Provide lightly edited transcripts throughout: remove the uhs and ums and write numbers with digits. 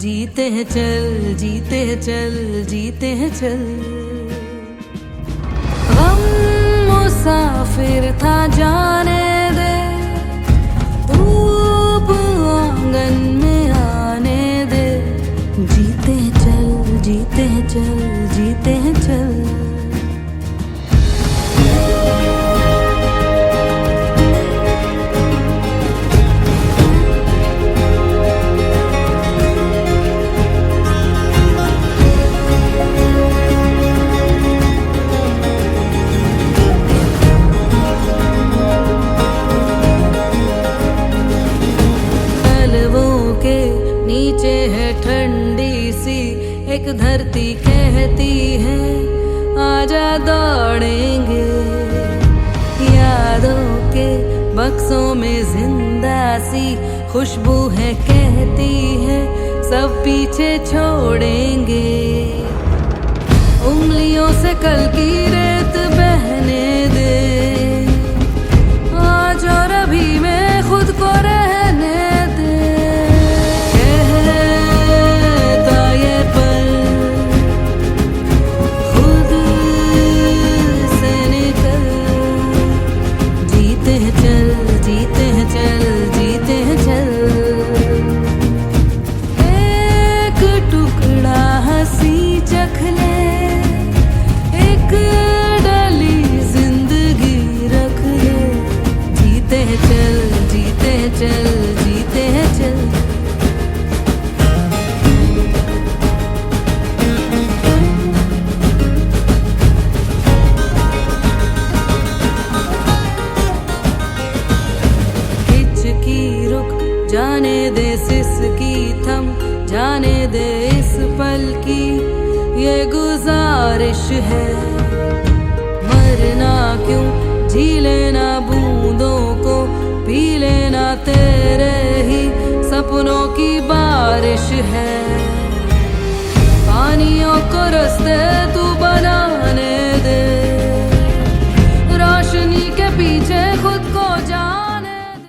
जीते हैं चल, जीते हैं चल, जीते हैं चल। गम मुसाफिर था जाने दे, धूप आंगन में आने दे। जीते हैं चल, जीते हैं चल, जीते हैं चल। नीचे है ठंडी सी एक धरती, कहती है आजा दौड़ेंगे। यादों के बक्सों में जिंदा सी खुशबू है, कहती है सब पीछे छोड़ेंगे। उंगलियों से कल की रेत बहने दे, आज और अभी में खुद को रहने दे। जाने दे सिसकी थम, जाने दे इस पल की ये गुजारिश है। मरना क्यों, जी लेना बूंदों को, पी लेना तेरे ही सपनों की बारिश है। पानियों को रास्ते तू बनाने दे, रोशनी के पीछे खुद को जाने दे।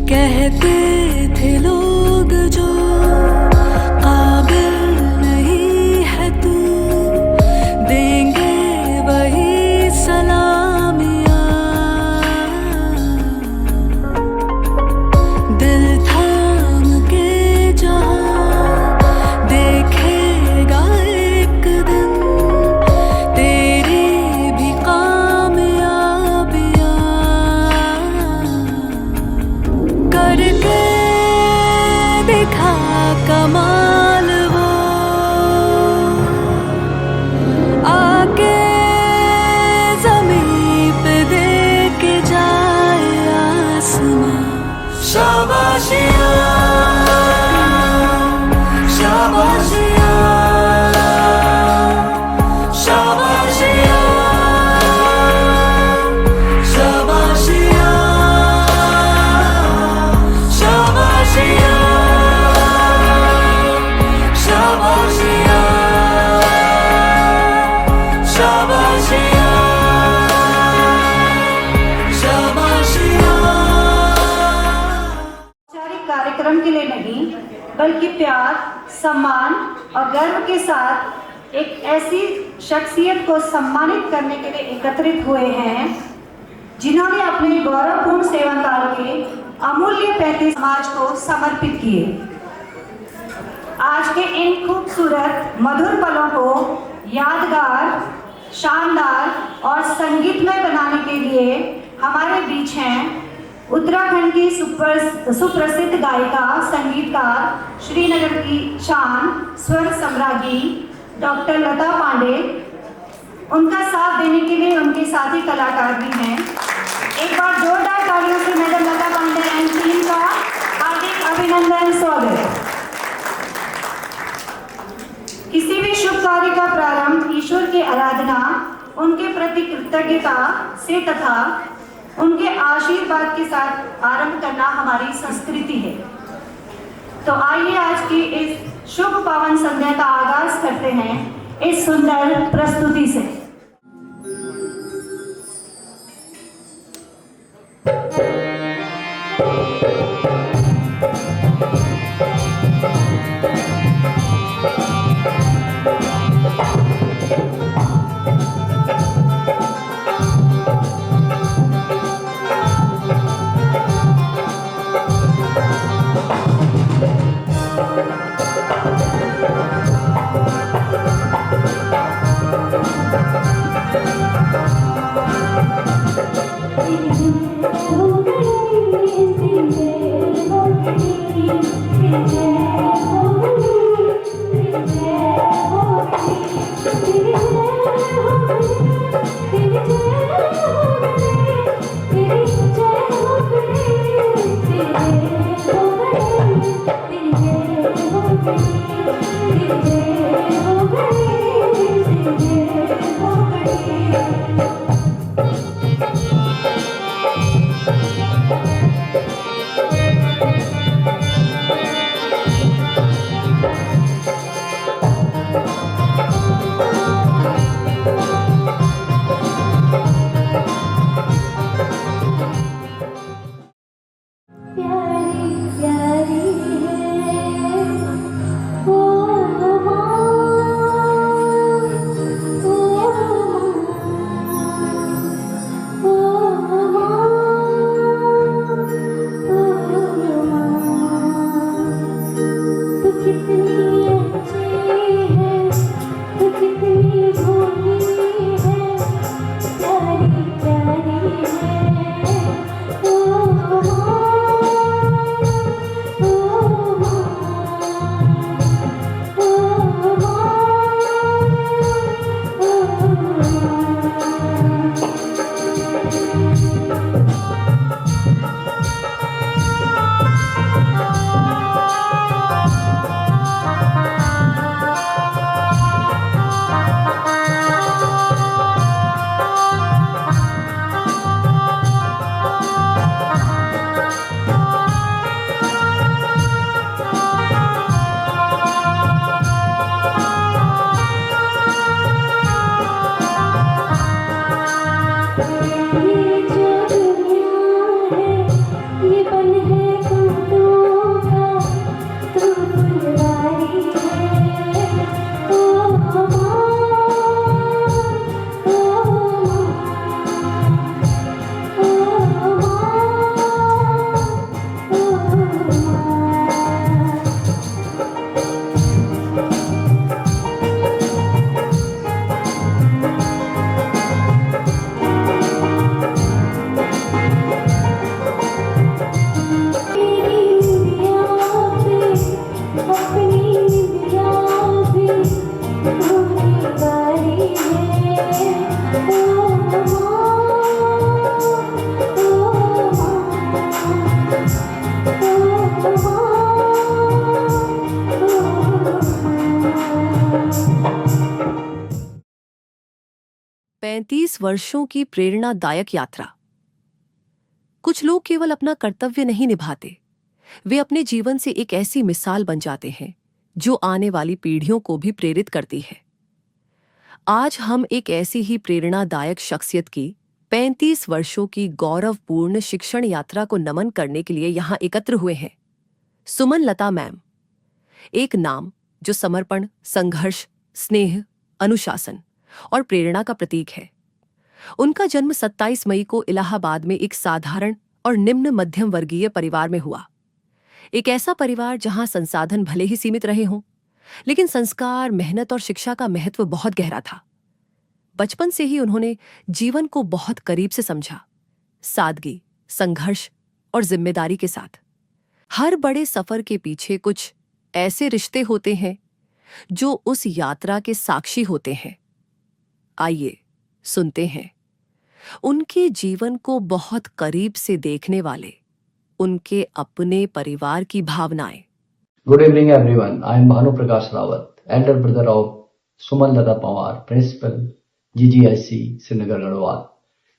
कहते थे लोग जो काबिल नहीं है तू, देंगे वही सलामियाँ। दिल थाम के जहाँ देखेगा एक दिन तेरी भी कामयाबियाँ। करके दिखा कमाल वो, आके ज़मीं पे दे के जाए आसमां। शाबाशियाँ, शाबाशियाँ, शाबाशियाँ, कार्यक्रम के लिए नहीं बल्कि प्यार, सम्मान और गर्व के साथ एक ऐसी शख्सियत को सम्मानित करने के लिए एकत्रित हुए हैं जिन्होंने अपने गौरवपूर्ण सेवाकाल के अमूल्य 35 समाज को समर्पित किए। आज के इन खूबसूरत मधुर पलों को यादगार, शानदार और संगीतमय बनाने के लिए हमारे बीच हैं उत्तराखंड की सुप्रसिद्ध गायिका, संगीतकार, श्रीनगर की शान, स्वर सम्राज्ञी डॉक्टर लता पांडे उनका साथ देने के लिए उनके साथी कलाकार भी हैं। एक बार जोरदार तालियों से madam Lata Pandey and team का हार्दिक अभिनंदन, स्वागत। किसी भी शुभ कार्य का प्रारंभ ईश्वर की आराधना, उनके प्रति कृतज्ञता से तथा उनके आशीर्वाद के साथ आरंभ करना हमारी संस्कृति है। तो आइए आज की इस शुभ पावन संध्या का आगाज करते हैं इस सुंदर प्रस्तुति से। वर्षों की प्रेरणादायक यात्रा। कुछ लोग केवल अपना कर्तव्य नहीं निभाते, वे अपने जीवन से एक ऐसी मिसाल बन जाते हैं जो आने वाली पीढ़ियों को भी प्रेरित करती है। आज हम एक ऐसी ही प्रेरणादायक शख्सियत की 35 वर्षों की गौरवपूर्ण शिक्षण यात्रा को नमन करने के लिए यहाँ एकत्र हुए हैं। सुमन लता मैम, एक नाम जो समर्पण, संघर्ष, स्नेह, अनुशासन और प्रेरणा का प्रतीक है। उनका जन्म 27 मई को इलाहाबाद में एक साधारण और निम्न मध्यम वर्गीय परिवार में हुआ। एक ऐसा परिवार जहां संसाधन भले ही सीमित रहे हों, लेकिन संस्कार, मेहनत और शिक्षा का महत्व बहुत गहरा था। बचपन से ही उन्होंने जीवन को बहुत करीब से समझा, सादगी, संघर्ष और जिम्मेदारी के साथ। हर बड़े सफर के पीछे कुछ ऐसे रिश्ते होते हैं जो उस यात्रा के साक्षी होते हैं। आइए सुनते हैं उनके जीवन को बहुत करीब से देखने वाले उनके अपने परिवार की भावनाएं। Good evening, everyone. I am Bhanu Prakash Rawat, elder brother of Suman Lata Pawar, principal, GGIC, Srinagar, Garhwal.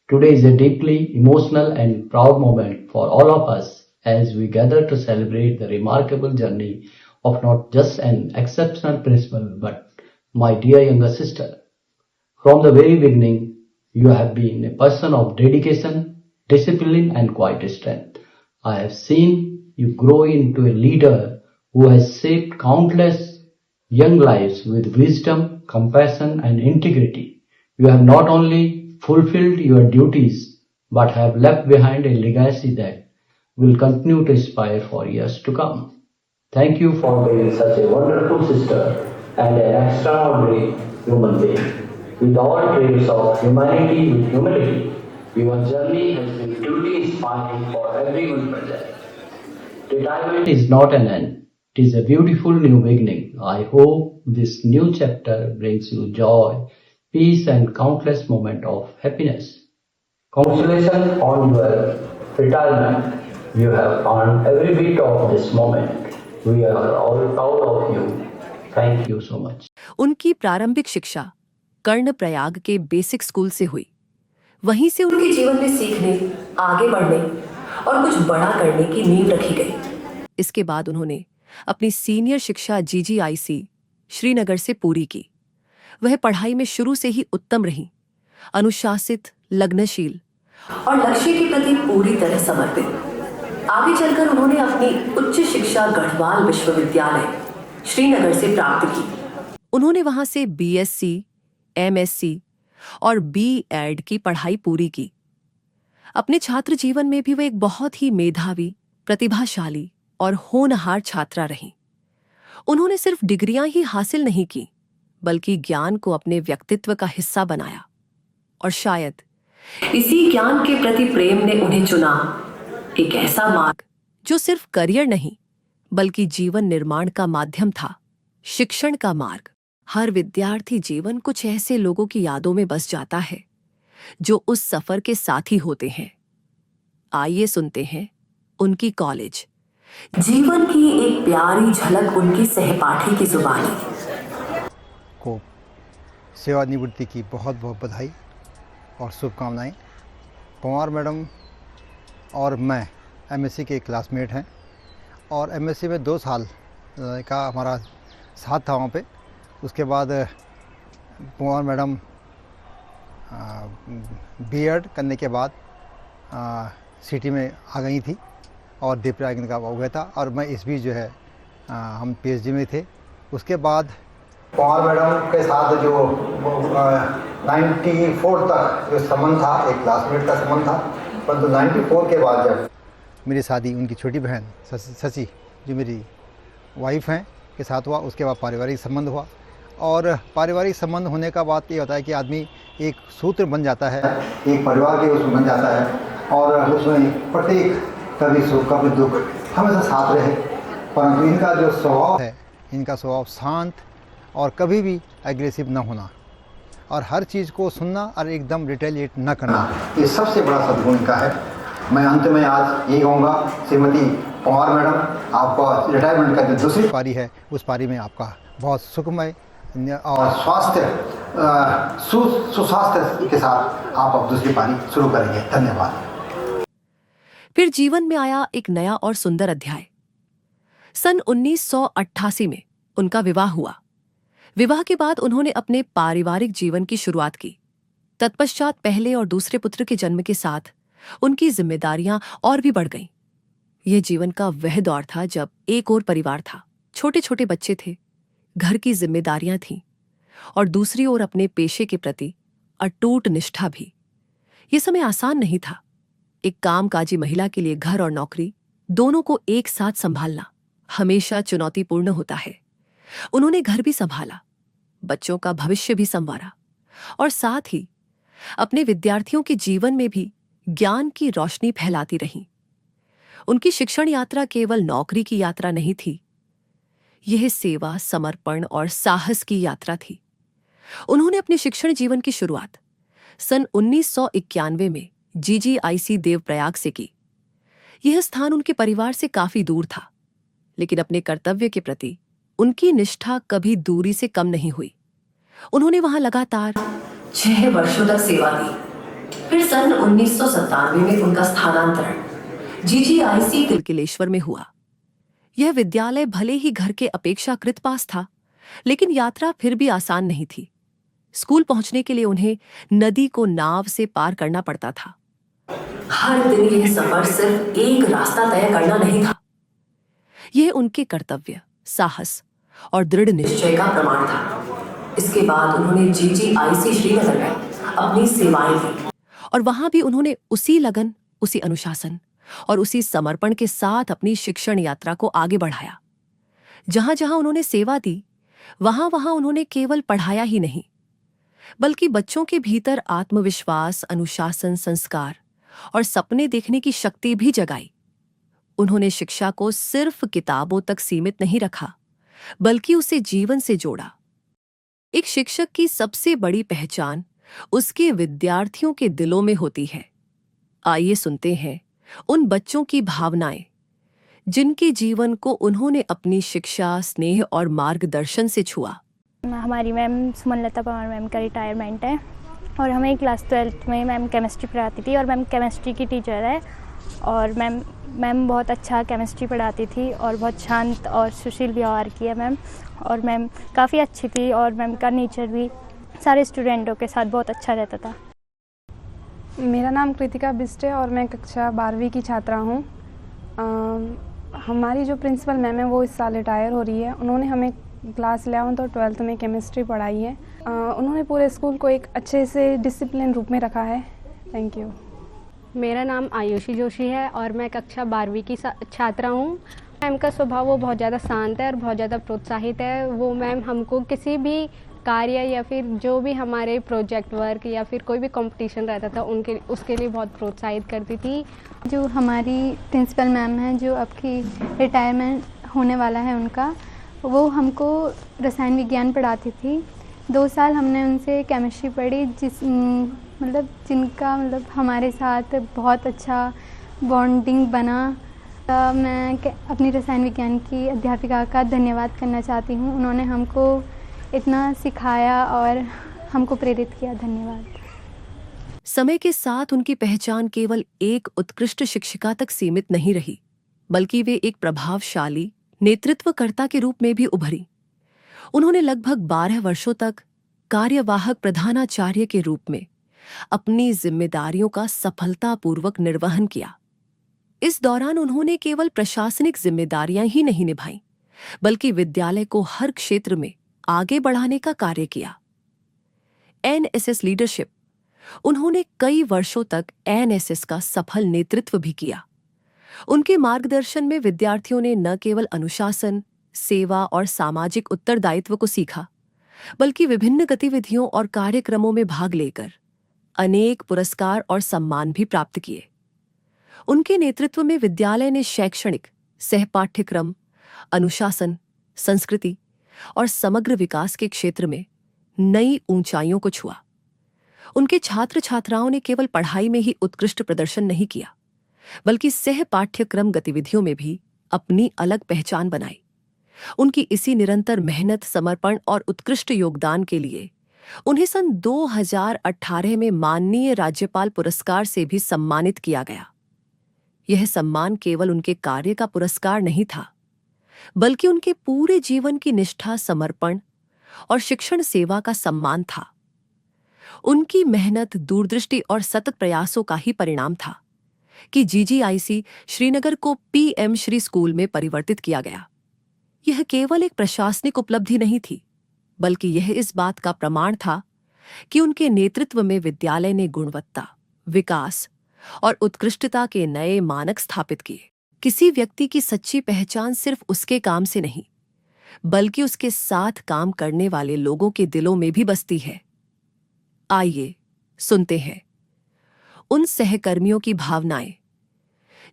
Today is a deeply emotional and proud moment for all of us as we gather to celebrate the remarkable journey of not just an exceptional principal, but my dear younger sister. From the very beginning, you have been a person of dedication, discipline, and quiet strength. I have seen you grow into a leader who has shaped countless young lives with wisdom, compassion, and integrity. You have not only fulfilled your duties, but have left behind a legacy that will continue to inspire for years to come. Thank you for being such a wonderful sister and an extraordinary human being. With all traits of humanity with humility, your journey has been truly inspiring for everyone present. Retirement is not an end. It is a beautiful new beginning. I hope this new chapter brings you joy, peace, and countless moments of happiness. Congratulations on your retirement. You have earned every bit of this moment. We are all proud of you. Thank you so much. उनकी प्रारंभिक शिक्षा कर्णप्रयाग के basic school से हुई। वहीं से उनके जीवन में सीखने, आगे बढ़ने और कुछ बड़ा करने की नींव रखी गई। इसके बाद उन्होंने अपनी सीनियर शिक्षा GGIC श्रीनगर से पूरी की। वह पढ़ाई में शुरू से ही उत्तम रही, अनुशासित, लग्नशील और लक्ष्य के प्रति पूरी तरह समर्पित। आगे चलकर उन्होंने अपनी उच्च शिक्षा गढ़वाल विश्वविद्यालय श्रीनगर से प्राप्त की। उन्होंने वहां से BSc, MSc और B.Ed की पढ़ाई पूरी की। अपने छात्र जीवन में भी वे एक बहुत ही मेधावी, प्रतिभाशाली और होनहार छात्रा रहीं। उन्होंने सिर्फ डिग्रियां ही हासिल नहीं की, बल्कि ज्ञान को अपने व्यक्तित्व का हिस्सा बनाया। और शायद इसी ज्ञान के प्रति प्रेम ने उन्हें चुना, एक ऐसा मार्ग जो सिर्फ करियर नहीं, बल्कि जीवन निर्माण का माध्यम था, शिक्षण का मार्ग। हर विद्यार्थी जीवन कुछ ऐसे लोगों की यादों में बस जाता है जो उस सफर के साथी होते हैं। आइए सुनते हैं उनकी कॉलेज जीवन की एक प्यारी झलक उनकी सहपाठी की जुबानी। को सेवानिवृत्ति की बहुत बहुत बधाई और शुभकामनाएं। पवार मैडम और मैं MSc के क्लासमेट हैं और MSc में 2 साल का हमारा साथ था वहाँ पे। उसके बाद पवार मैडम B.Ed करने के बाद सिटी में आ गई थी और देवप्रयाग का हो गया था और मैं इस बीच जो है हम PhD में थे। उसके बाद पवार मैडम के साथ जो 94 तक जो संबंध था, एक क्लासमेट का संबंध था, परंतु 94 के बाद जब मेरी शादी उनकी छोटी बहन शशि जो मेरी वाइफ हैं के साथ हुआ, उसके बाद पारिवारिक संबंध हुआ। और पारिवारिक संबंध होने का बात ये होता है कि आदमी एक सूत्र बन जाता है, एक परिवार के उसमें बन जाता है और उसमें प्रत्येक कभी सुख कभी दुख हमेशा साथ रहे। परंतु इनका जो स्वभाव है, इनका स्वभाव शांत और कभी भी एग्रेसिव न होना और हर चीज़ को सुनना और एकदम रिटेलिएट न करना, ये सबसे बड़ा सद्गुण इनका है। मैं अंत में आज ये कहूँगा, श्रीमती पवार मैडम, आपका रिटायरमेंट का जो दूसरी पारी है, उस पारी में आपका बहुत सुखमय और सुस्वास्थ्य के साथ आप अब दूसरी पारी शुरू करेंगे। धन्यवाद। फिर जीवन में आया एक नया और सुंदर अध्याय। सन 1988 में उनका विवाह हुआ। विवाह के बाद उन्होंने अपने पारिवारिक जीवन की शुरुआत की। तत्पश्चात पहले और दूसरे पुत्र के जन्म के साथ उनकी जिम्मेदारियां और भी बढ़ गईं। यह जीवन का वह दौर था जब एक और परिवार था, छोटे छोटे बच्चे थे, घर की जिम्मेदारियां थीं और दूसरी ओर अपने पेशे के प्रति अटूट निष्ठा भी। यह समय आसान नहीं था। एक कामकाजी महिला के लिए घर और नौकरी दोनों को एक साथ संभालना हमेशा चुनौतीपूर्ण होता है। उन्होंने घर भी संभाला, बच्चों का भविष्य भी संवारा और साथ ही अपने विद्यार्थियों के जीवन में भी ज्ञान की रोशनी फैलाती रहीं। उनकी शिक्षण यात्रा केवल नौकरी की यात्रा नहीं थी, यह सेवा, समर्पण और साहस की यात्रा थी। उन्होंने अपने शिक्षण जीवन की शुरुआत सन 1991 में GGIC देवप्रयाग से की। यह स्थान उनके परिवार से काफी दूर था, लेकिन अपने कर्तव्य के प्रति उनकी निष्ठा कभी दूरी से कम नहीं हुई। उन्होंने वहां लगातार 6 वर्षों तक सेवा दी। फिर सन 1997 में उनका स्थानांतरण GGIC किलकिलेश्वर में हुआ। यह विद्यालय भले ही घर के अपेक्षाकृत पास था, लेकिन यात्रा फिर भी आसान नहीं थी। स्कूल पहुंचने के लिए उन्हें नदी को नाव से पार करना पड़ता था। हर दिन यह सफर सिर्फ एक रास्ता तय करना नहीं था। यह उनके कर्तव्य, साहस और दृढ़ निश्चय का प्रमाण था। इसके बाद उन्होंने GGIC श्रीनगर में अपनी सेवाएं दी और वहां भी उन्होंने उसी लगन, उसी अनुशासन और उसी समर्पण के साथ अपनी शिक्षण यात्रा को आगे बढ़ाया। जहां जहां उन्होंने सेवा दी, वहां वहां उन्होंने केवल पढ़ाया ही नहीं, बल्कि बच्चों के भीतर आत्मविश्वास, अनुशासन, संस्कार और सपने देखने की शक्ति भी जगाई। उन्होंने शिक्षा को सिर्फ किताबों तक सीमित नहीं रखा, बल्कि उसे जीवन से जोड़ा। एक शिक्षक की सबसे बड़ी पहचान उसके विद्यार्थियों के दिलों में होती है। आइए सुनते हैं उन बच्चों की भावनाएं, जिनके जीवन को उन्होंने अपनी शिक्षा, स्नेह और मार्गदर्शन से छुआ। हमारी मैम सुमनलता पवार मैम का रिटायरमेंट है और हमें क्लास 12th में मैम केमिस्ट्री पढ़ाती थी और मैम केमिस्ट्री की टीचर है। और मैम बहुत अच्छा केमिस्ट्री पढ़ाती थी और बहुत शांत और सुशील व्यवहार की है मैम। और मैम काफ़ी अच्छी थी और मैम का नेचर भी सारे स्टूडेंटों के साथ बहुत अच्छा रहता था। मेरा नाम कृतिका बिस्ट है और मैं कक्षा 12वीं की छात्रा हूँ। हमारी जो प्रिंसिपल मैम है वो इस साल रिटायर हो रही है। उन्होंने हमें क्लास 11th और 12th में केमिस्ट्री पढ़ाई है। उन्होंने पूरे स्कूल को एक अच्छे से डिसिप्लिन रूप में रखा है। Thank you. मेरा नाम आयुषी जोशी है और मैं कक्षा 12वीं की छात्रा हूँ। मैम का स्वभाव वो बहुत ज़्यादा शांत है और बहुत ज़्यादा प्रोत्साहित है। वो मैम हमको किसी भी कार्य या फिर जो भी हमारे प्रोजेक्ट वर्क या फिर कोई भी कंपटीशन रहता था उसके लिए बहुत प्रोत्साहित करती थी। जो हमारी प्रिंसिपल मैम हैं, जो आपकी रिटायरमेंट होने वाला है उनका, वो हमको रसायन विज्ञान पढ़ाती थी। 2 साल हमने उनसे केमिस्ट्री पढ़ी, जिनका हमारे साथ बहुत अच्छा बॉन्डिंग बना। मैं अपनी रसायन विज्ञान की अध्यापिका का धन्यवाद करना चाहती हूँ। उन्होंने हमको इतना सिखाया और हमको प्रेरित किया। धन्यवाद। समय के साथ उनकी पहचान केवल एक उत्कृष्ट शिक्षिका तक सीमित नहीं रही, बल्कि वे एक प्रभावशाली नेतृत्वकर्ता के रूप में भी उभरी। उन्होंने लगभग 12 वर्षों तक कार्यवाहक प्रधानाचार्य के रूप में अपनी जिम्मेदारियों का सफलतापूर्वक निर्वहन किया। इस दौरान उन्होंने केवल प्रशासनिक जिम्मेदारियां ही नहीं निभाईं, बल्कि विद्यालय को हर क्षेत्र में आगे बढ़ाने का कार्य किया। NSS लीडरशिप, उन्होंने कई वर्षों तक NSS का सफल नेतृत्व भी किया। उनके मार्गदर्शन में विद्यार्थियों ने न केवल अनुशासन, सेवा और सामाजिक उत्तरदायित्व को सीखा, बल्कि विभिन्न गतिविधियों और कार्यक्रमों में भाग लेकर अनेक पुरस्कार और सम्मान भी प्राप्त किए। उनके नेतृत्व में विद्यालय ने शैक्षणिक, सहपाठ्यक्रम, अनुशासन, संस्कृति और समग्र विकास के क्षेत्र में नई ऊंचाइयों को छुआ। उनके छात्र छात्राओं ने केवल पढ़ाई में ही उत्कृष्ट प्रदर्शन नहीं किया, बल्कि सह पाठ्यक्रम गतिविधियों में भी अपनी अलग पहचान बनाई। उनकी इसी निरंतर मेहनत, समर्पण और उत्कृष्ट योगदान के लिए उन्हें सन 2018 में माननीय राज्यपाल पुरस्कार से भी सम्मानित किया गया। यह सम्मान केवल उनके कार्य का पुरस्कार नहीं था, बल्कि उनके पूरे जीवन की निष्ठा, समर्पण और शिक्षण सेवा का सम्मान था। उनकी मेहनत, दूरदृष्टि और सतत प्रयासों का ही परिणाम था कि GGIC श्रीनगर को PM श्री स्कूल में परिवर्तित किया गया। यह केवल एक प्रशासनिक उपलब्धि नहीं थी, बल्कि यह इस बात का प्रमाण था कि उनके नेतृत्व में विद्यालय ने गुणवत्ता, विकास और उत्कृष्टता के नए मानक स्थापित किए। किसी व्यक्ति की सच्ची पहचान सिर्फ उसके काम से नहीं, बल्कि उसके साथ काम करने वाले लोगों के दिलों में भी बसती है। आइए सुनते हैं उन सहकर्मियों की भावनाएं,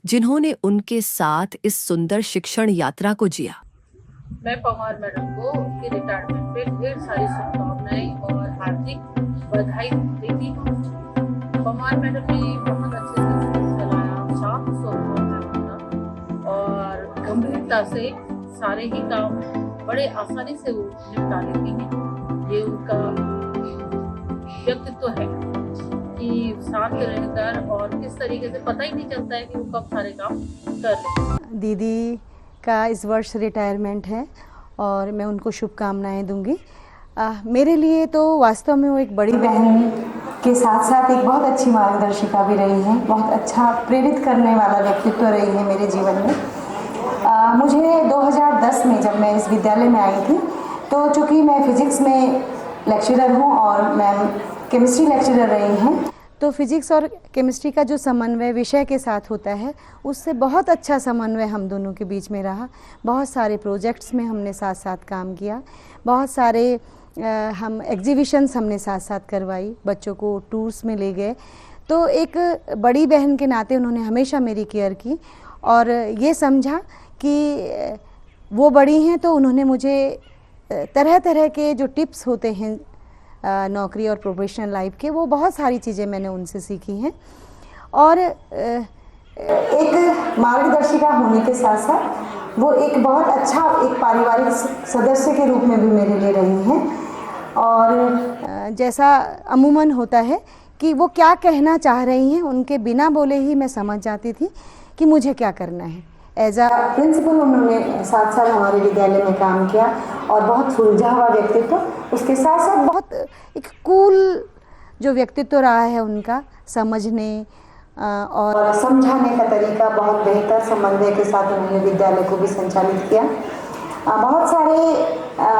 जिन्होंने उनके साथ इस सुंदर शिक्षण यात्रा को जिया। मैं पवार मैडम को उनके रिटायरमेंट पे ढेर सारी शुभकामनाएं और हार्दिक बधाई देती हूँ। पवार मैडम ने बहुत अच्छे से स्कूल चलाया, शांत स्वभाव है उनका और गंभीरता से सारे ही काम बड़े आसानी से वो निपटा लेती हैं। ये उनका व्यक्तित्व है कि शांत रहकर और किस तरीके से पता ही नहीं चलता है कि वो कब सारे काम कर ले। दीदी का इस वर्ष रिटायरमेंट है और मैं उनको शुभकामनाएं दूंगी। मेरे लिए तो वास्तव में वो एक बड़ी बहन के साथ साथ एक बहुत अच्छी मार्गदर्शिका भी रही हैं, बहुत अच्छा प्रेरित करने वाला व्यक्तित्व रही है मेरे जीवन में। मुझे 2010 में जब मैं इस विद्यालय में आई थी तो चूँकि मैं फिज़िक्स में लेक्चरर हूँ और मैम केमिस्ट्री लेक्चरर रही हैं, तो फिज़िक्स और केमिस्ट्री का जो समन्वय विषय के साथ होता है उससे बहुत अच्छा समन्वय हम दोनों के बीच में रहा। बहुत सारे प्रोजेक्ट्स में हमने साथ साथ काम किया, बहुत सारे हम एग्जीबिशंस हमने साथ साथ करवाई, बच्चों को टूर्स में ले गए। तो एक बड़ी बहन के नाते उन्होंने हमेशा मेरी केयर की और ये समझा कि वो बड़ी हैं तो उन्होंने मुझे तरह तरह के जो टिप्स होते हैं नौकरी और प्रोफेशनल लाइफ के, वो बहुत सारी चीज़ें मैंने उनसे सीखी हैं। और एक मार्गदर्शिका होने के साथ साथ वो एक बहुत अच्छा एक पारिवारिक सदस्य के रूप में भी मेरे लिए रही हैं। और जैसा अमूमन होता है कि वो क्या कहना चाह रही हैं, उनके बिना बोले ही मैं समझ जाती थी कि मुझे क्या करना है। एज अ प्रिंसिपल उन्होंने साथ साथ हमारे विद्यालय में काम किया और बहुत सुलझा हुआ व्यक्तित्व, उसके साथ साथ बहुत एक कूल जो व्यक्तित्व रहा है उनका, समझने और समझाने का तरीका बहुत बेहतर समन्वय के साथ उन्होंने विद्यालय को भी संचालित किया। बहुत सारे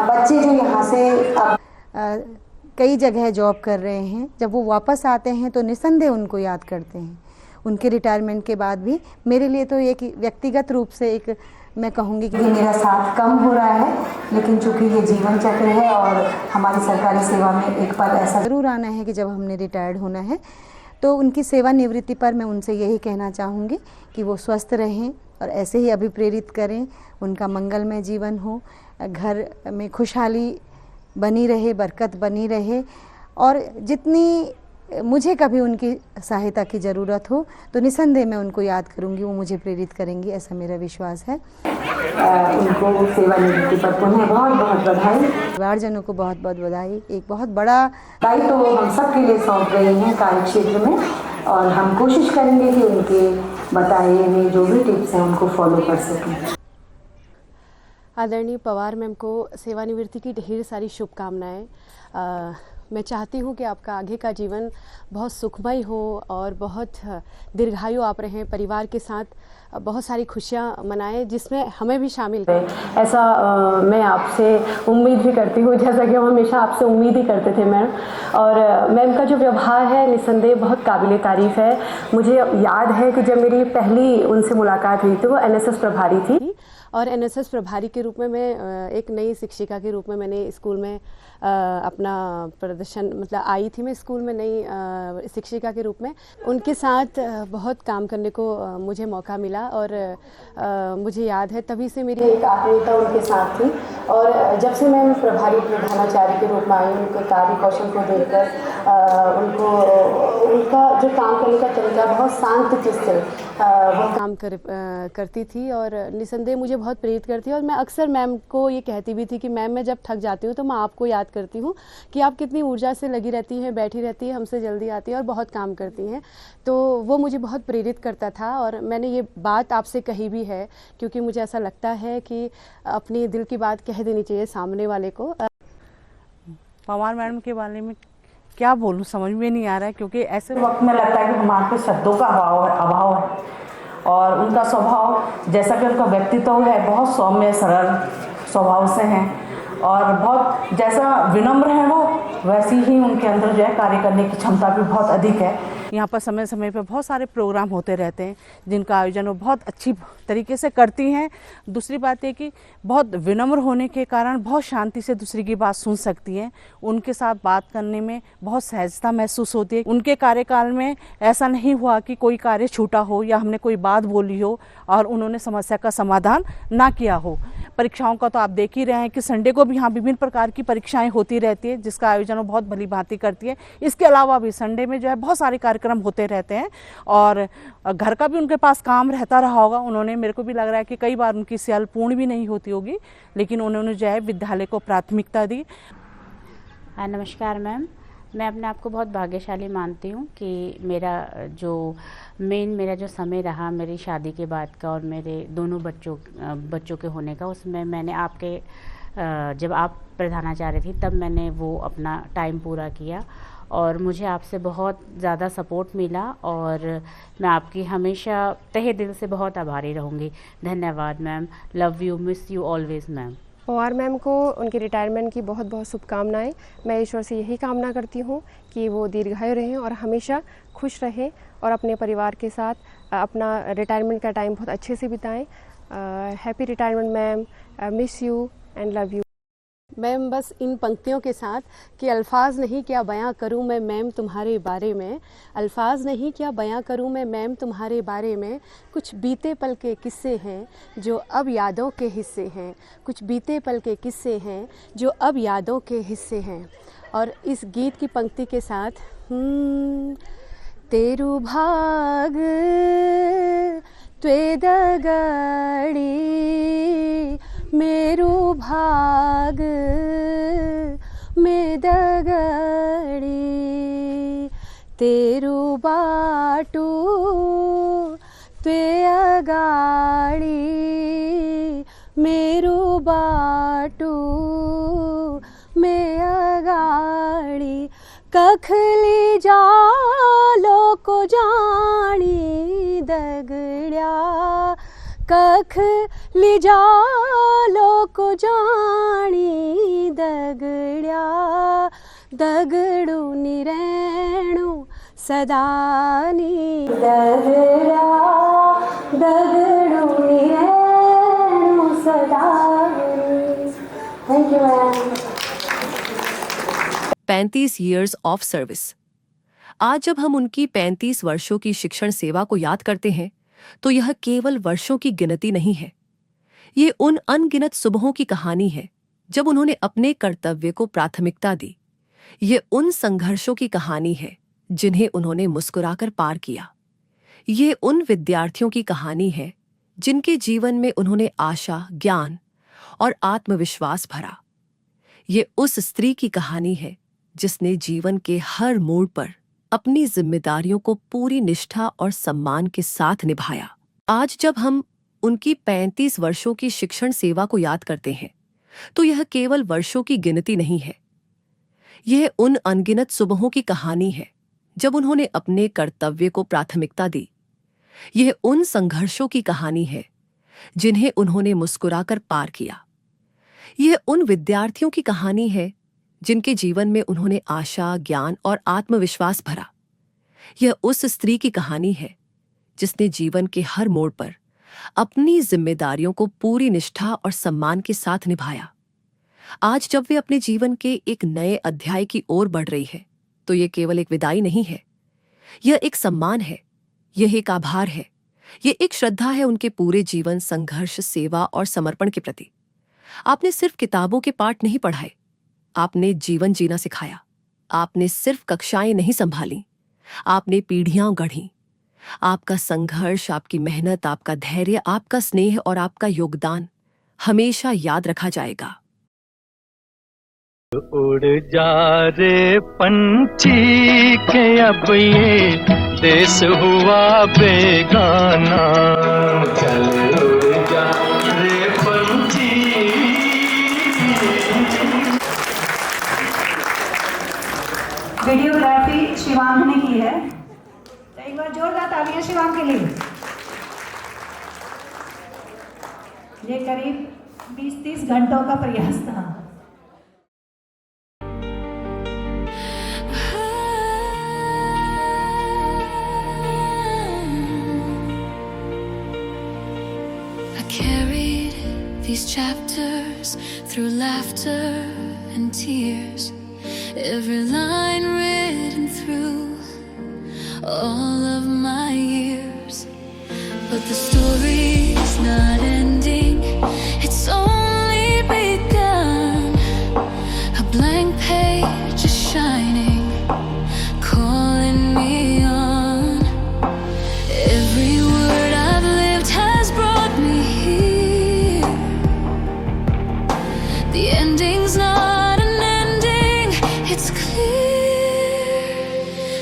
बच्चे जो यहाँ से अब कई जगह जॉब कर रहे हैं, जब वो वापस आते हैं तो निसंदेह उनको याद करते हैं। उनके रिटायरमेंट के बाद भी मेरे लिए तो एक व्यक्तिगत रूप से एक मैं कहूँगी कि मेरा साथ कम हो रहा है, लेकिन चूँकि ये जीवन चक्र है और हमारी सरकारी सेवा में एक पल ऐसा ज़रूर आना है कि जब हमने रिटायर्ड होना है, तो उनकी सेवानिवृत्ति पर मैं उनसे यही कहना चाहूँगी कि वो स्वस्थ रहें और ऐसे ही अभिप्रेरित करें, उनका मंगलमय जीवन हो, घर में खुशहाली बनी रहे, बरकत बनी रहे। और जितनी मुझे कभी उनकी सहायता की ज़रूरत हो तो निसंदेह मैं उनको याद करूंगी, वो मुझे प्रेरित करेंगी, ऐसा मेरा विश्वास है। उनको सेवानिवृत्ति पर पुनः बहुत बहुत बधाई, परिवारजनों को बहुत बहुत बधाई। एक बहुत बड़ा दायित्व तो हम सब के लिए सौंप रही हैं कार्य क्षेत्र में और हम कोशिश करेंगे कि उनके बताए हुए जो भी टिप्स हैं उनको फॉलो कर सकें। आदरणीय पवार मैम को सेवानिवृत्ति की ढेर सारी शुभकामनाएं। मैं चाहती हूँ कि आपका आगे का जीवन बहुत सुखमय हो और बहुत दीर्घायु आप रहें, परिवार के साथ बहुत सारी खुशियाँ मनाएं जिसमें हमें भी शामिल करें, ऐसा मैं आपसे उम्मीद भी करती हूँ, जैसा कि हम हमेशा आपसे उम्मीद ही करते थे मैम। और मैम का जो व्यवहार है निसंदेह बहुत काबिल तारीफ़ है। मुझे याद है कि जब मेरी पहली उनसे मुलाकात हुई तो वो एनएसएस प्रभारी थी और एनएसएस प्रभारी के रूप में मैं एक नई शिक्षिका के रूप में मैंने स्कूल में अपना प्रदर्शन मतलब आई थी मैं स्कूल में नई शिक्षिका के रूप में। उनके साथ बहुत काम करने को मुझे मौका मिला और मुझे याद है तभी से मेरी एक आत्मीयता उनके साथ थी। और जब से मैं प्रभारी प्रधानाचार्य के रूप में आई, उनके कार्य कौशल को देखकर उनको उनका जो काम करने का तरीका बहुत शांत चित्त से वो काम करती थी और निसंदेह मुझे बहुत प्रेरित करती है। और मैं अक्सर मैम को ये कहती भी थी कि मैम मैं जब थक जाती हूँ तो मैं आपको याद करती हूँ कि आप कितनी ऊर्जा से लगी रहती हैं, बैठी रहती हैं, हमसे जल्दी आती हैं और बहुत काम करती हैं। तो वो मुझे बहुत प्रेरित करता था और मैंने ये बात आपसे कही भी है क्योंकि मुझे ऐसा लगता है कि अपनी दिल की बात कह देनी चाहिए सामने वाले को। पवार मैडम के बारे में क्या बोलूं समझ में नहीं आ रहा है क्योंकि ऐसे वक्त में लगता है कि हमारे पास शब्दों का अभाव है और उनका स्वभाव जैसा कि उनका व्यक्तित्व है बहुत सौम्य सरल स्वभाव से हैं और बहुत जैसा विनम्र है वो वैसी ही उनके अंदर जो है कार्य करने की क्षमता भी बहुत अधिक है। यहाँ पर समय समय पर बहुत सारे प्रोग्राम होते रहते हैं जिनका आयोजन वो बहुत अच्छी तरीके से करती हैं। दूसरी बात है कि बहुत विनम्र होने के कारण बहुत शांति से दूसरी की बात सुन सकती हैं। उनके साथ बात करने में बहुत सहजता महसूस होती है। उनके कार्यकाल में ऐसा नहीं हुआ कि कोई कार्य छूटा हो या हमने कोई बात बोली हो और उन्होंने समस्या का समाधान ना किया हो। परीक्षाओं का तो आप देख ही रहे हैं कि संडे को भी यहाँ विभिन्न प्रकार की परीक्षाएं होती रहती है जिसका आयोजन वो बहुत भली भांति करती है। इसके अलावा भी संडे में जो है बहुत सारे कार्यक्रम कार्यक्रम होते रहते हैं और घर का भी उनके पास काम रहता रहा होगा। उन्होंने, मेरे को भी लग रहा है कि कई बार उनकी सेल पूर्ण भी नहीं होती होगी, लेकिन उन्होंने जो है विद्यालय को प्राथमिकता दी। नमस्कार मैम, मैं अपने आप को बहुत भाग्यशाली मानती हूँ कि मेरा जो समय रहा मेरी शादी के बाद का और मेरे दोनों बच्चों के होने का, उसमें मैंने आपके जब आप प्रधानाचार्य थी तब मैंने वो अपना टाइम पूरा किया और मुझे आपसे बहुत ज़्यादा सपोर्ट मिला और मैं आपकी हमेशा तहे दिल से बहुत आभारी रहूँगी। धन्यवाद ma'am, love you, miss you always ma'am. Pawar ma'am को उनके रिटायरमेंट की बहुत बहुत शुभकामनाएं। मैं ईश्वर से यही कामना करती हूँ कि वो दीर्घायु रहें और हमेशा खुश रहें और अपने परिवार के साथ अपना रिटायरमेंट का टाइम बहुत अच्छे से बिताएं। Happy retirement ma'am, miss you and love you. Ma'am, बस इन पंक्तियों के साथ कि अल्फाज नहीं क्या बयां करूं मैं मैम तुम्हारे बारे में, अल्फाज नहीं क्या बयां करूं मैं मैम तुम्हारे बारे में, कुछ बीते पल के किस्से हैं जो अब यादों के हिस्से हैं, कुछ बीते पल के किस्से हैं जो अब यादों के हिस्से हैं। और इस गीत की पंक्ति के साथ तेरू भाग त्वे दगड़ी मेरो भाग में दगड़ी, तेरू बाटू त्वे अगाड़ी मेरो बाटू में अगाड़ी, कखली जालो को जानी दगड़िया, कख ली जालो को जानी दगड़िया, दगड़ू निरैणु सदानी दगड़ा, दगड़ू निरैणु सदानी। Thank you ma'am. 35 years of service. आज जब हम उनकी 35 वर्षों की शिक्षण सेवा को याद करते हैं तो यह केवल वर्षों की गिनती नहीं है, ये उन अनगिनत सुबहों की कहानी है जब उन्होंने अपने कर्तव्य को प्राथमिकता दी। ये उन संघर्षों की कहानी है जिन्हें उन्होंने मुस्कुराकर पार किया। ये उन विद्यार्थियों की कहानी है जिनके जीवन में उन्होंने आशा, ज्ञान और आत्मविश्वास भरा। ये उस स्त्री की कहानी है जिसने जीवन के हर मोड़ पर अपनी जिम्मेदारियों को पूरी निष्ठा और सम्मान के साथ निभाया। आज जब हम उनकी 35 वर्षों की शिक्षण सेवा को याद करते हैं तो यह केवल वर्षों की गिनती नहीं है, यह उन अनगिनत सुबहों की कहानी है जब उन्होंने अपने कर्तव्य को प्राथमिकता दी। यह उन संघर्षों की कहानी है जिन्हें उन्होंने मुस्कुराकर पार किया। यह उन विद्यार्थियों की कहानी है जिनके जीवन में उन्होंने आशा, ज्ञान और आत्मविश्वास भरा। यह उस स्त्री की कहानी है जिसने जीवन के हर मोड़ पर अपनी जिम्मेदारियों को पूरी निष्ठा और सम्मान के साथ निभाया। आज जब वे अपने जीवन के एक नए अध्याय की ओर बढ़ रही है तो यह केवल एक विदाई नहीं है, यह एक सम्मान है, यह एक आभार है, यह एक श्रद्धा है उनके पूरे जीवन, संघर्ष, सेवा और समर्पण के प्रति। आपने सिर्फ किताबों के पाठ नहीं पढ़ाए, आपने जीवन जीना सिखाया। आपने सिर्फ कक्षाएं नहीं संभाली, आपने पीढ़ियां गढ़ी। आपका संघर्ष, आपकी मेहनत, आपका धैर्य, आपका स्नेह और आपका योगदान हमेशा याद रखा जाएगा। उड़ जा रे पंछी के अब ये देश हुआ बेगाना, चल उड़ जा रे पंछी। वीडियोग्राफी शिवांग ने की है, तो एक बार जोरदार तालियां शिवांग के लिए। ये करीब 20-30 घंटों का प्रयास था। These chapters through laughter and tears, every line written through all of my years. But the story's not ending, it's only begun. A blank page is shining, calling me on.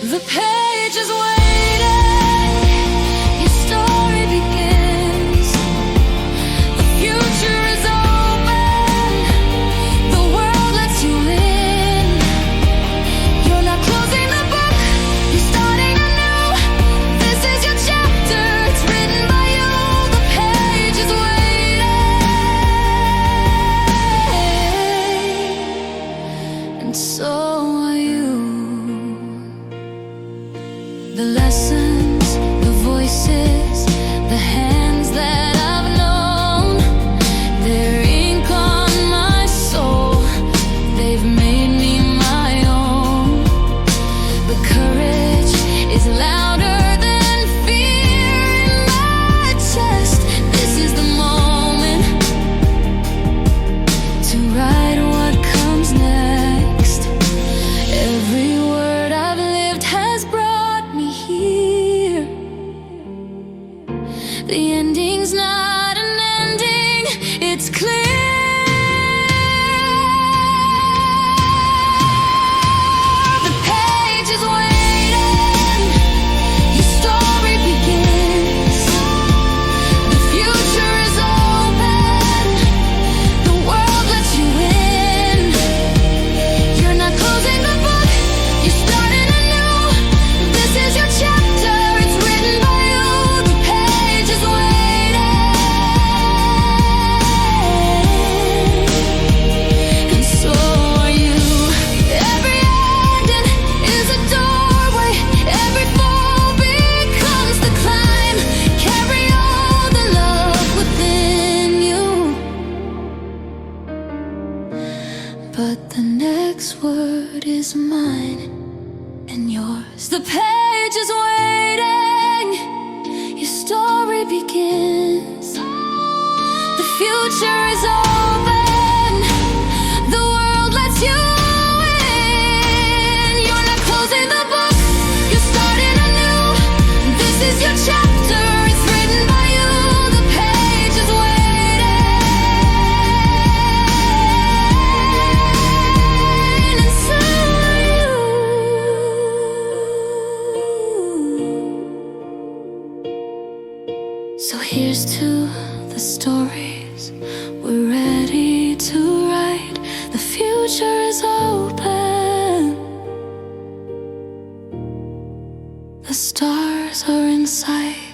The page is waiting, your story begins. The future is open, the world lets you in. You're not closing the book, you're starting anew. This is your chapter, it's written by you. The page is waiting, and so are you. The lessons, the voices, the hands that I've known, they're ink on my soul, they've made me my own. The courage is louder than fear in my chest. This is the moment to write what comes next. Every word I've lived has brought me here. The ending's not an ending, it's clear. The page is waiting, your story begins. The future is open, the world lets you in. You're not closing the book, you're starting anew. This is your chapter, it's written by you. The page is waiting, and so are you. Every ending is a doorway, every fall becomes the climb. Carry all the love within you. But the next word is mine and yours. The page is waiting, your story begins. The future is open, the world lets you in. You're not closing the book, you're starting anew. This is your chapter, it's written by you. The page is waiting, and so are you. So here's to the stories we're ready to write. The future is open, the stars are in sight.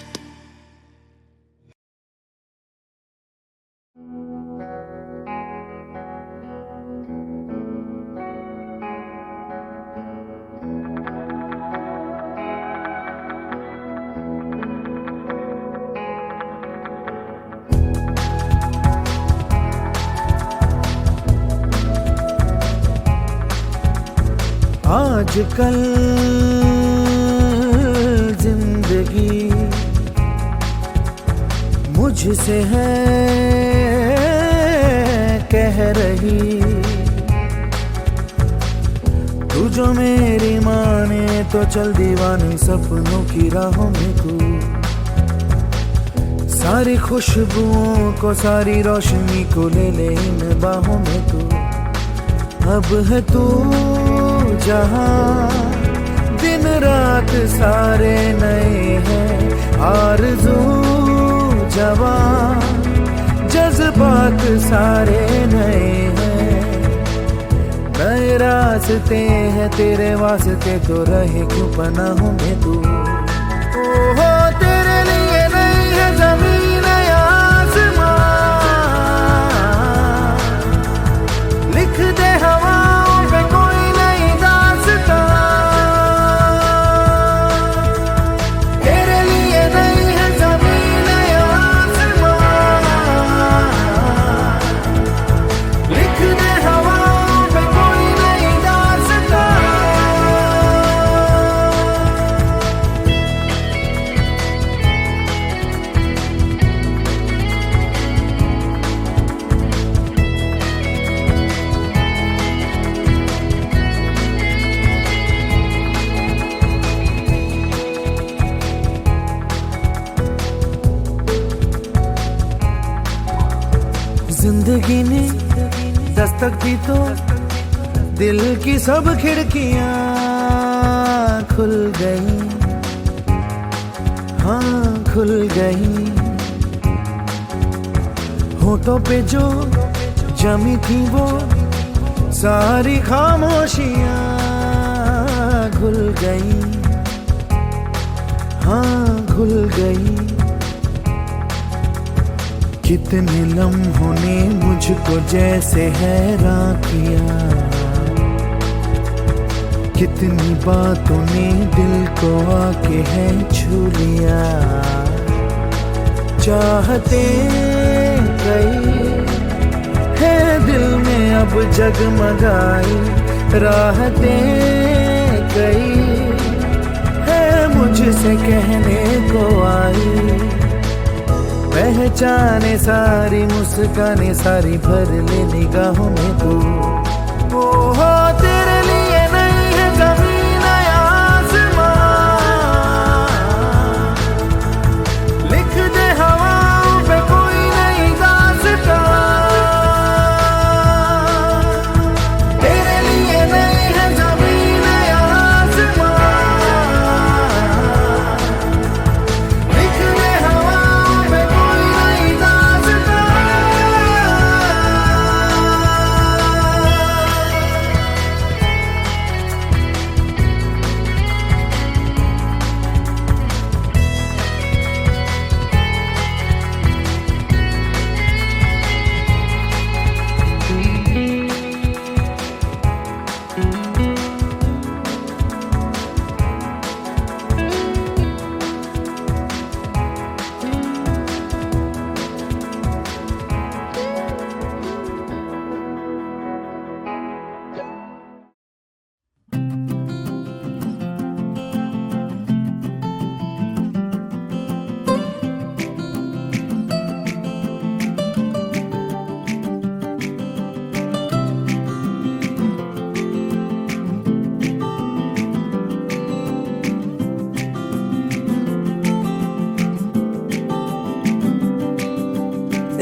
आजकल जिंदगी मुझसे है कह रही, तू जो मेरी माने तो चल दीवानी सपनों की राहों में तू। सारी खुशबुओं को सारी रोशनी को ले ले इन बाहों में तू। अब है तू जहां दिन रात सारे नए हैं, आरज़ू जवां जज्बात सारे नए हैं। नए रास्ते हैं तेरे वास्ते तो रहे क्यों पनाहों में तू। ओहो तेरे लिए नहीं है ज़मीन या आसमां, लिख दे हवाओं पे कोई नई दास्तां। तेरे लिए नहीं है ज़मीन या आसमां, लिख दे हवाओं पे कोई नई दास्तां। जिंदगी ने दस्तक दी तो दिल की सब खिड़कियां खुल गई, हाँ खुल गई। होठों पे जो जमी थी वो सारी खामोशियां घुल गई, हाँ घुल गई। कितने लम्हों ने मुझको जैसे हैरान किया, कितनी बातों ने दिल को आके है छू लिया। चाहते कई है दिल में अब जगमगाई, राहतें कई है मुझसे कहने को आई। पहचाने सारी मुस्काने सारी भर ले निगाहों में तू। ओ हो तेरे लिए नहीं है ज़मीन या आसमां, लिख दे हवाओं पे कोई नई दास्तां। तेरे लिए नहीं है ज़मीन या आसमां, लिख दे हवाओं पे कोई नई दास्तां।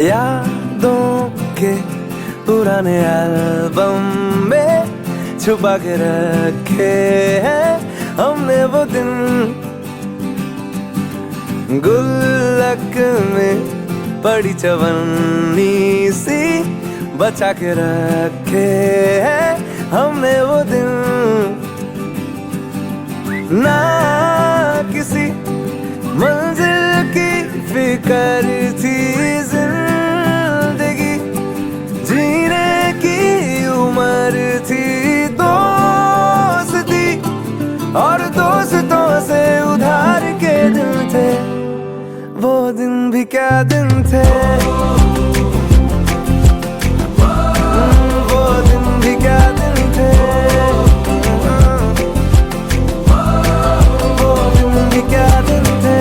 यादों के पुराने एल्बम में छुपा के रखे हैं हमने वो दिन, गुल्लक में पड़ी चवन्नी सी बचा के रखे हैं हमने वो दिन। ना किसी मंजिल की फिक्र थी, जिंदगी जीने की उम्र थी। दोस्ती और दोस्तों से उधार के दिन थे, वो दिन भी क्या दिन थे। वो दिन भी क्या दिन थे, वो दिन भी क्या दिन थे।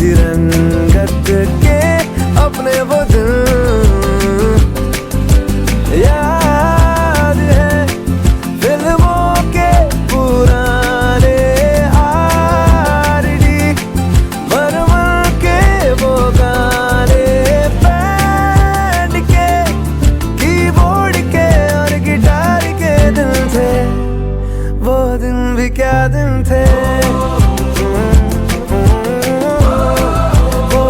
रंगत के अपने वो दिन याद है, फिल्मों के पुराने आरडी बर्मन के वो गाने, बैंड के कीबोर्ड के और गिटार के दिन थे, वो दिन भी क्या दिन थे, वो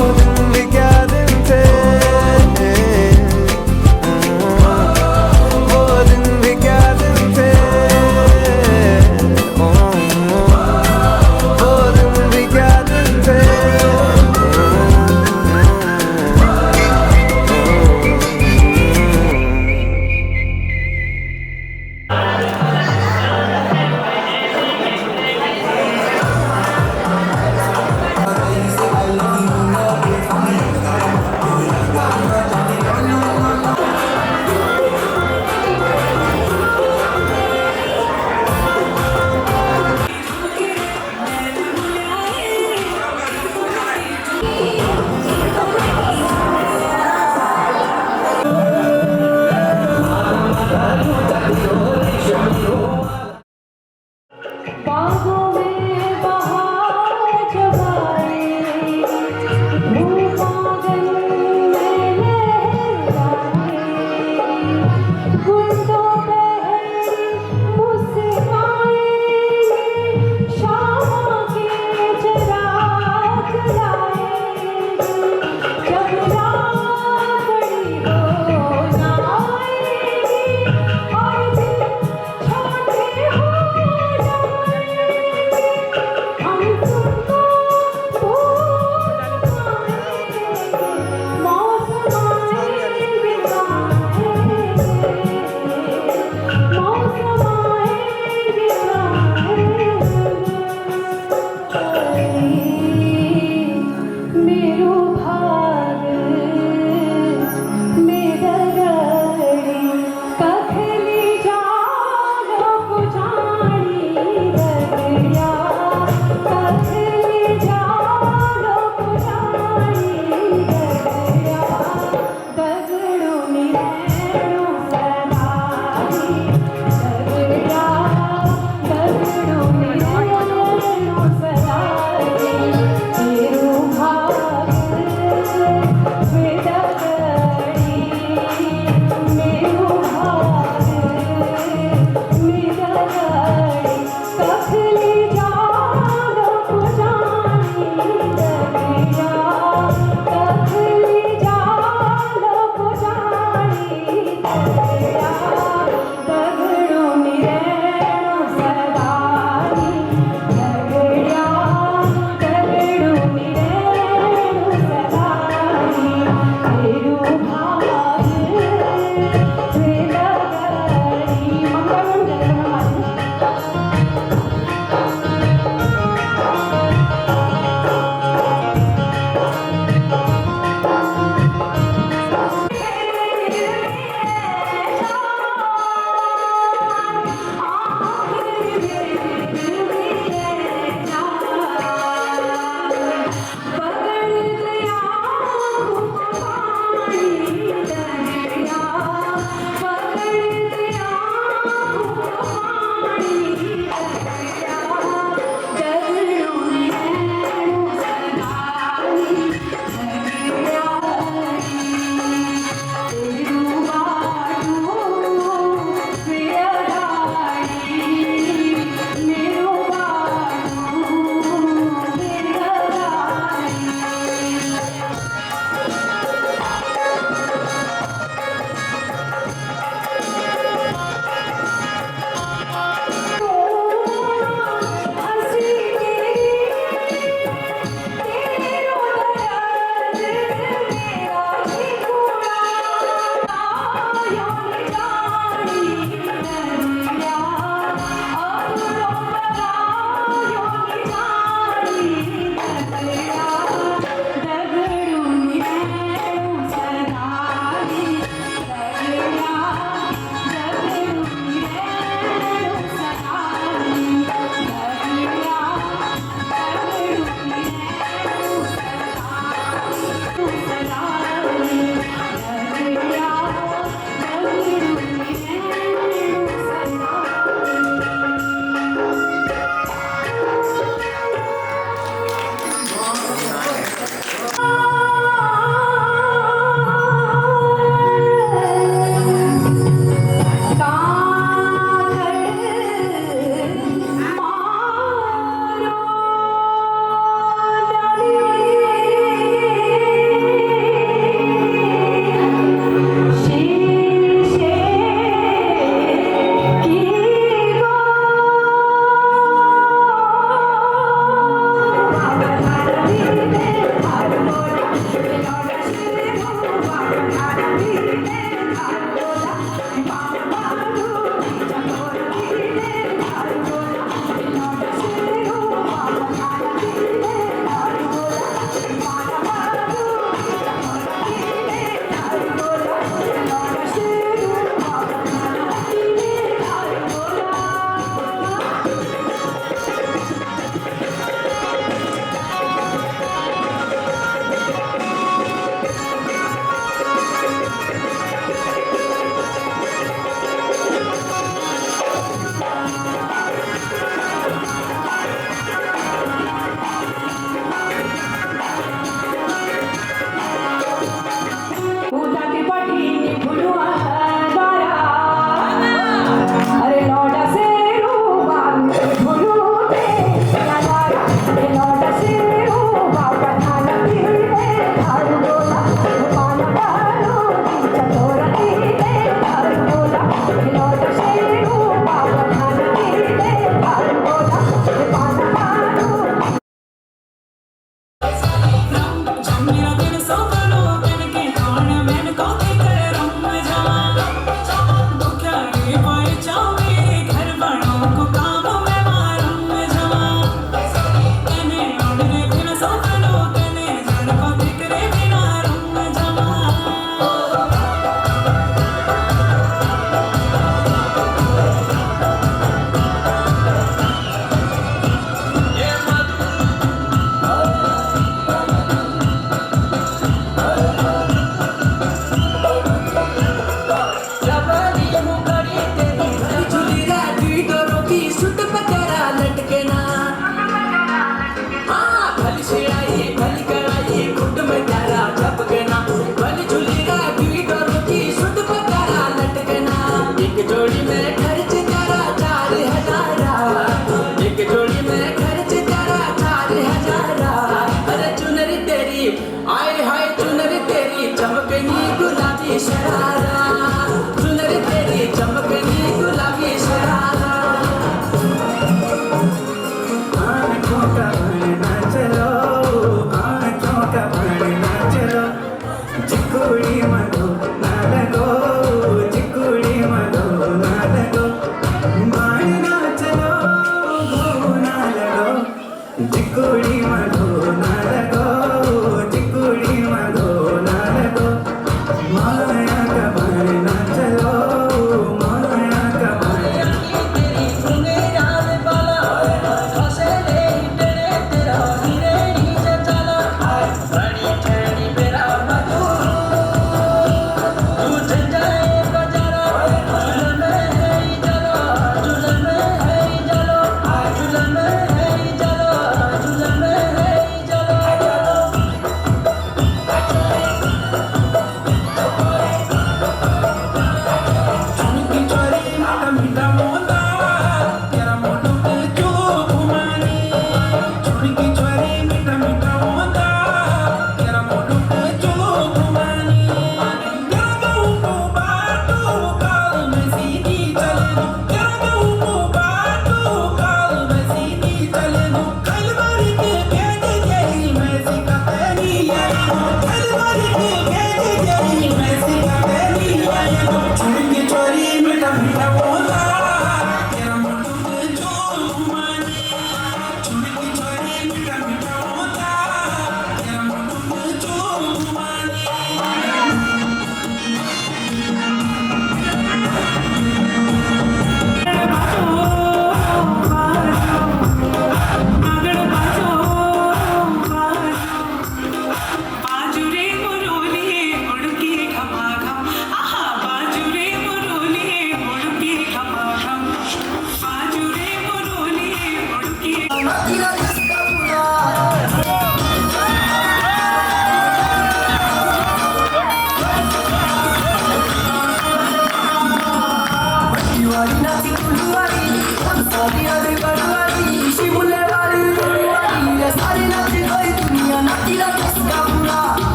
चिकोड़ी मधु